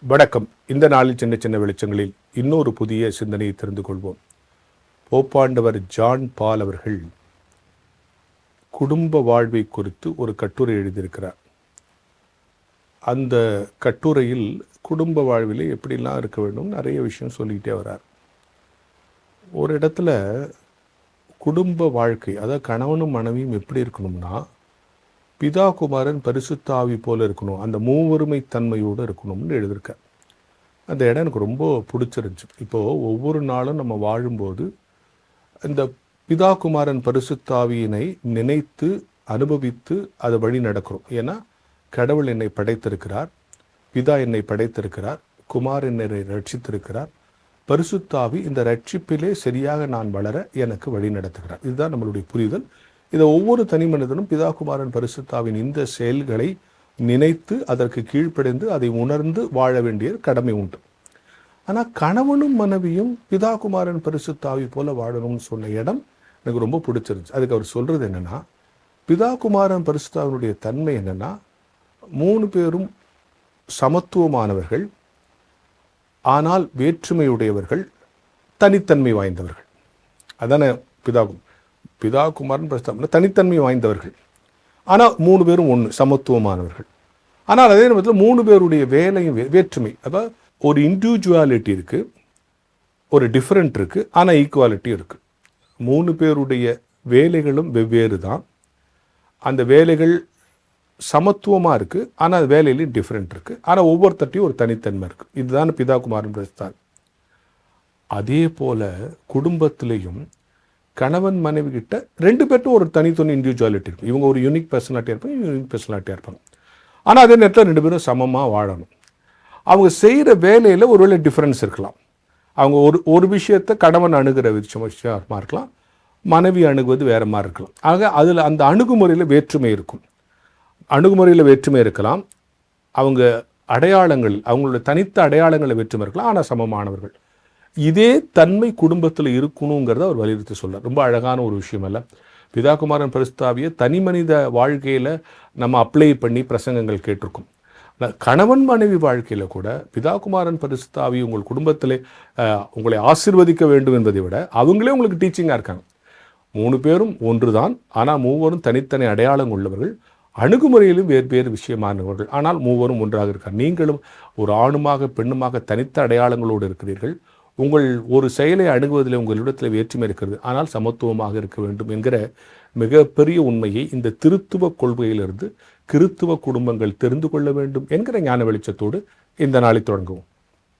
வணக்கம். இந்த நாளில் சின்ன சின்ன வெளிச்சங்களில் இன்னொரு புதிய சிந்தனையை தெரிந்து கொள்வோம். போப்பாண்டவர் ஜான் பால் அவர்கள் குடும்ப வாழ்வை குறித்து ஒரு கட்டுரை எழுதியிருக்கிறார். அந்த கட்டுரையில் குடும்ப வாழ்விலே எப்படிலாம் இருக்க வேண்டும் நிறைய விஷயம் சொல்லிக்கிட்டே வரார். ஒரு இடத்துல குடும்ப வாழ்க்கை, அதாவது கணவனும் மனைவியும் எப்படி இருக்கணும்னா, பிதா குமாரன் பரிசுத்த ஆவி போல இருக்கணும், அந்த மூவொருமை தன்மையோடு இருக்கணும்னு எழுதியிருக்கார். அந்த இடம் எனக்கு ரொம்ப பிடிச்சிருந்துச்சு. இப்போது ஒவ்வொரு நாளும் நம்ம வாழும்போது இந்த பிதா குமாரன் பரிசுத்த ஆவியினை நினைத்து அனுபவித்து அதை வழி நடக்கிறோம். ஏன்னா கடவுள் என்னை படைத்திருக்கிறார், பிதா என்னை படைத்திருக்கிறார், குமார் என்னை ரட்சித்திருக்கிறார், பரிசுத்த ஆவி இந்த ரட்சிப்பிலே சரியாக நான் வளர எனக்கு வழி நடத்துகிறார். இதுதான் நம்மளுடைய புரிதல். இதை ஒவ்வொரு தனி மனிதனும் பிதா குமாரன் பரிசுத்தாவின் இந்த செயல்களை நினைத்து அதற்கு கீழ்ப்படைந்து அதை உணர்ந்து வாழ வேண்டிய கடமை உண்டு. ஆனால் கணவனும் மனைவியும் பிதா குமாரன் பரிசுத்தாவி போல வாழணும்னு சொன்ன இடம் எனக்கு ரொம்ப பிடிச்சிருந்துச்சு. அதுக்கு அவர் சொல்றது என்னன்னா, பிதா குமாரன் பரிசுத்தாவினுடைய தன்மை என்னன்னா, 3 பேரும் சமத்துவமானவர்கள், ஆனால் வேற்றுமையுடையவர்கள், தனித்தன்மை வாய்ந்தவர்கள். அதான பிதா குமாரன் பரிசுத்தாவின் தனித்தன்மை வாய்ந்தவர்கள், ஆனால் 3 பேரும் ஒன்று, சமத்துவமானவர்கள். ஆனால் அதே நேரத்தில் 3 பேருடைய வேலையும் வேற்றுமை, அதாவது ஒரு இண்டிவிஜுவாலிட்டி இருக்குது, ஒரு டிஃப்ரெண்ட் இருக்குது, ஆனால் ஈக்குவாலிட்டி இருக்குது. 3 பேருடைய வேலைகளும் வெவ்வேறு தான். அந்த வேலைகள் சமத்துவமாக இருக்குது, ஆனால் வேலையிலையும் டிஃப்ரெண்ட் இருக்குது. ஆனால் ஒவ்வொருத்தட்டையும் ஒரு தனித்தன்மை இருக்குது. இதுதான் பிதா குமாரன் பரிசுத்தாவி. அதே போல் குடும்பத்திலையும் கணவன் மனைவி கிட்ட 2 பேர்ட்டும் ஒரு தனித்தனி இண்டிவிஜுவாலிட்டி இருக்கும். இவங்க ஒரு யூனிக் பர்சனாலிட்டியாக இருப்பாங்க, இவங்க யூனிக் பர்சனாலிட்டியாக இருப்பாங்க. ஆனால் அதே நேரத்தில் 2 பேரும் சமமாக வாழணும். அவங்க செய்கிற வேலையில் ஒருவேளை டிஃப்ரென்ஸ் இருக்கலாம். அவங்க ஒரு விஷயத்தை கணவன் அணுகிற விஷயமாக இருக்கலாம், மனைவி அணுகுவது வேறு மாதிரி இருக்கலாம். ஆக அதில் அந்த அணுகுமுறையில் வேற்றுமை இருக்கும். அணுகுமுறையில் வேற்றுமை இருக்கலாம், அவங்க அடையாளங்கள், அவங்களோட தனித்த அடையாளங்களில் வேற்றுமை இருக்கலாம், ஆனால் சமமானவர்கள். இதே தன்மை குடும்பத்தில் இருக்கணுங்கிறத அவர் வலியுறுத்தி சொல்றார். ரொம்ப அழகான ஒரு விஷயம் அல்ல? பிதா குமாரன் பரிசுத்தாவியை தனி மனித வாழ்க்கையில் நம்ம அப்ளை பண்ணி பிரசங்கங்கள் கேட்டிருக்கோம். கணவன் மனைவி வாழ்க்கையில் கூட பிதா குமாரன் பரிசுத்தாவி உங்கள் குடும்பத்தில் உங்களை ஆசீர்வதிக்க வேண்டும் என்பதை விட அவங்களே உங்களுக்கு டீச்சிங்காக இருக்காங்க. 3 பேரும் ஒன்று தான், ஆனால் மூவரும் தனித்தனி அடையாளம் உள்ளவர்கள், அணுகுமுறையிலும் வேறு விஷயமானவர்கள், ஆனால் மூவரும் ஒன்றாக இருக்கார். நீங்களும் ஒரு ஆணுமாக பெண்ணுமாக தனித்த அடையாளங்களோடு இருக்கிறீர்கள். உங்கள் ஒரு செயலை அணுகுவதில் உங்களிடத்தில் வேற்றுமை இருக்கிறது, ஆனால் சமத்துவமாக இருக்க வேண்டும் என்கிற மிகப்பெரிய உண்மையை இந்த திருத்துவ கொள்கையிலிருந்து கிறித்துவ குடும்பங்கள் தெரிந்து கொள்ள வேண்டும் என்கிற ஞான வெளிச்சத்தோடு இந்த நாளை தொடங்குவோம்.